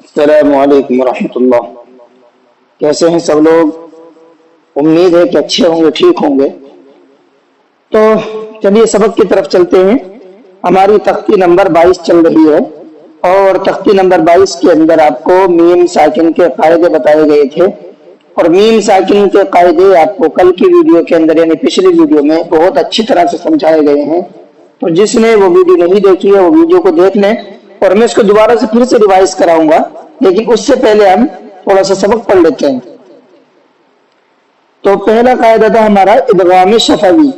السلام علیکم ورحمۃ اللہ۔ کیسے ہیں سب لوگ؟ امید ہے کہ اچھے ہوں گے، ٹھیک ہوں گے۔ تو چلیے سبق کی طرف چلتے ہیں۔ ہماری تختی نمبر 22 چل رہی ہے اور تختی نمبر 22 کے اندر آپ کو میم ساکن کے قاعدے بتائے گئے تھے، اور میم ساکن کے قاعدے آپ کو کل کی ویڈیو کے اندر یعنی پچھلی ویڈیو میں بہت اچھی طرح سے سمجھائے گئے ہیں۔ تو جس نے وہ ویڈیو نہیں دیکھی ہے وہ ویڈیو کو دیکھ لیں، اور میں اس کو دوبارہ سے پھر سے ریوائز کراؤں گا، لیکن اس سے پہلے ہم تھوڑا سا سبق پڑھ لیتے ہیں۔ تو پہلا قاعدہ تھا ہمارا ادغام شفوی۔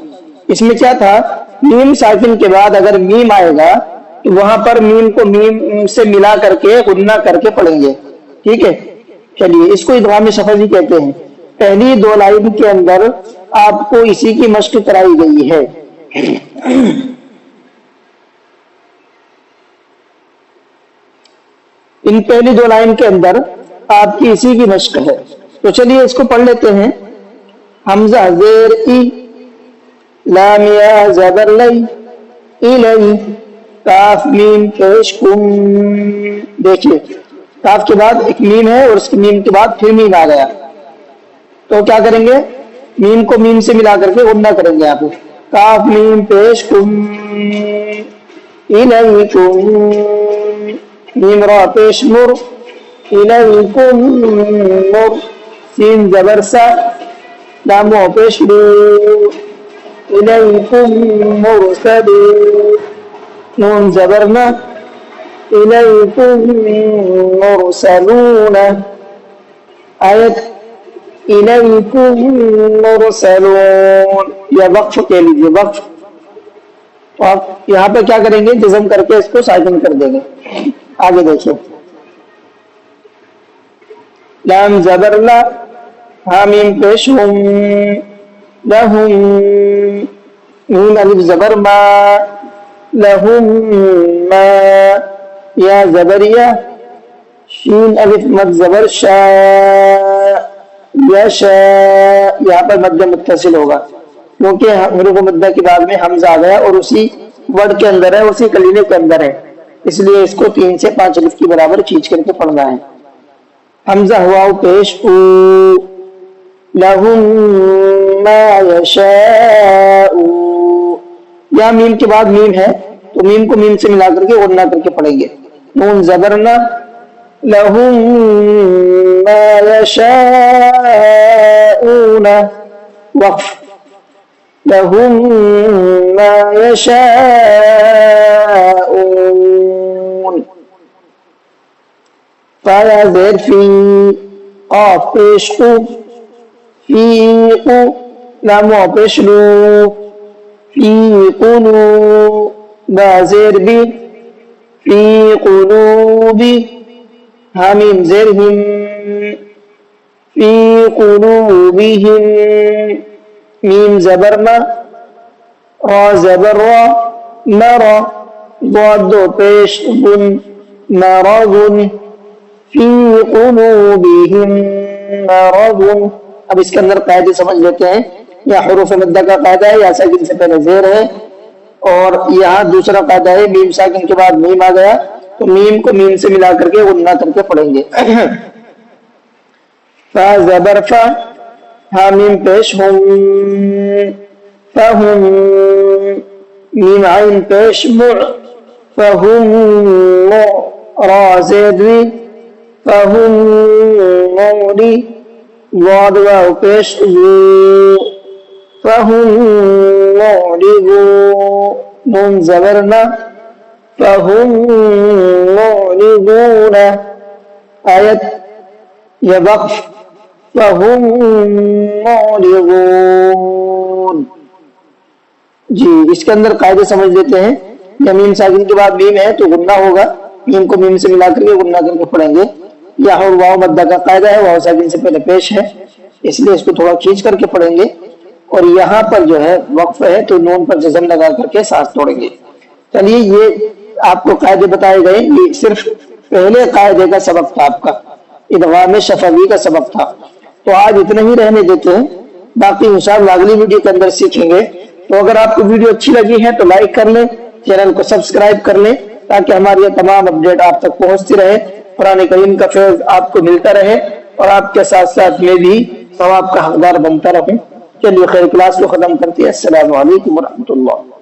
اس میں کیا تھا؟ میم ساکن کے بعد اگر میم آئے گا تو وہاں پر میم کو میم سے ملا کر کے غنہ کر کے پڑھیں گے، ٹھیک ہے؟ چلیے اس کو ادغام شفوی کہتے ہیں۔ پہلی دو لائن کے اندر آپ کو اسی کی مشق کرائی گئی ہے۔ ان پہلی دو لائن کے اندر آپ کی اسی کی مشق ہے۔ تو چلیے اس کو پڑھ لیتے ہیں۔ حمزہ زیر ای، لام یا زبر لی، الی، کاف میم پیش کم۔ دیکھیے کاف کے بعد ایک میم ہے اور اس کی میم کے بعد پھر میم آ گیا، تو کیا کریں گے؟ میم کو میم سے ملا کر کے غنہ کریں گے۔ آپ کاف میم پیش کم، الیکم، میم را پیش مر، الیکم مر، سین زبر سا، لام و پیش لو، الیکم مرسلو، نون زبر نا، الیکم مرسلون۔ آیت الیکم مرسلون، یا وقف کہہ لیجیے، وقف۔ تو آپ یہاں پہ کیا کریں گے؟ جزم کر کے اس کو ساکن کر دیں گے۔ آگے دیکھیں، لام زبر لا، حامیم پیش ہم، لہم، میم الف زبر ما، لہم ما، یا زبریہ، شین الف مد زبر شا، یشا، یہاں پر مد متصل ہوگا کیونکہ حروف مدہ کے بعد میں حمزہ آ گیا اور اسی ورڈ کے اندر ہے، اسی کلیمے کے اندر ہے، اس لیے اس کو 3 سے 5 الف کی برابر کھینچ کر کے پڑھنا ہے۔ حمزہ ہوا پیش او، لہم ما یشاء، یا میم کے بعد میم ہے تو میم کو میم سے ملا کر کے غنہ کر کے پڑھیں گے۔ نون زبرنا، لہم ما یشاءون، وقف، لہم ما یشاءون۔ فایا زیر فی، قاف پیش قو، فی قو، لام و پیش لو، فی قلو، با زیر بی، فی قلوبی، حامیم زیر ہم، فی قلوبہم، میم زبر ما، را زبر را، مرا، ضاد دو پیش بن، مرض، فی قلوبہم مرض۔ اب اس کے اندر قاعدے سمجھ لیتے ہیں۔ یا حروف مدہ کا قاعدہ ہے، یا ساکن سے پہلے زیر ہے، اور یہاں دوسرا قاعدہ ہے میم ساکن کے بعد میم آ گیا تو میم کو میم سے ملا کر کے غنہ کر کے پڑھیں گے۔ فا زبر فا، حامیم پیش ہم، فہم، میم عین پیش مع، فہم مع، را زید وی، فہم مولی، ضاد واو پیش ذو، فہم معرضو، نون زبرنا، فہم معرضون۔ آیت یا وقف، فہم معرضون۔ جی اس کے اندر قاعدے سمجھ لیتے ہیں۔ یا میم ساکن کے بعد میم ہے تو غنہ ہوگا، میم کو میم سے ملا کر کے غنہ کر کے پڑھیں گے۔ یا واو مدہ کا قاعدہ ہے، واو ساکن سے پہلے پیش ہے، اس لیے اس کو تھوڑا کھینچ کر کے پڑھیں گے، اور یہاں پر جو ہے وقف ہے تو نون پر جزم لگا کر کے سانس توڑیں گے۔ چلیے یہ آپ کو قاعدے بتائے گئے، یہ صرف پہلے قاعدے کا سبق تھا، آپ کا ادغام شفوی کا سبق تھا۔ تو آج اتنا ہی رہنے دیتے ہیں، باقی انشاءاللہ اگلی ویڈیو کے اندر سیکھیں گے۔ تو اگر آپ کو ویڈیو اچھی لگی ہے تو لائک کر لیں، چینل کو سبسکرائب کر لیں تاکہ ہماری یہ تمام اپڈیٹ آپ تک پہنچتی رہے۔ قرآن کریم کا فیض آپ کو ملتا رہے اور آپ کے ساتھ ساتھ میں بھی ثواب کا حقدار بنتا رہوں. چلیے خیر، کلاس کو ختم کرتے ہیں. السلام علیکم ورحمۃ اللہ.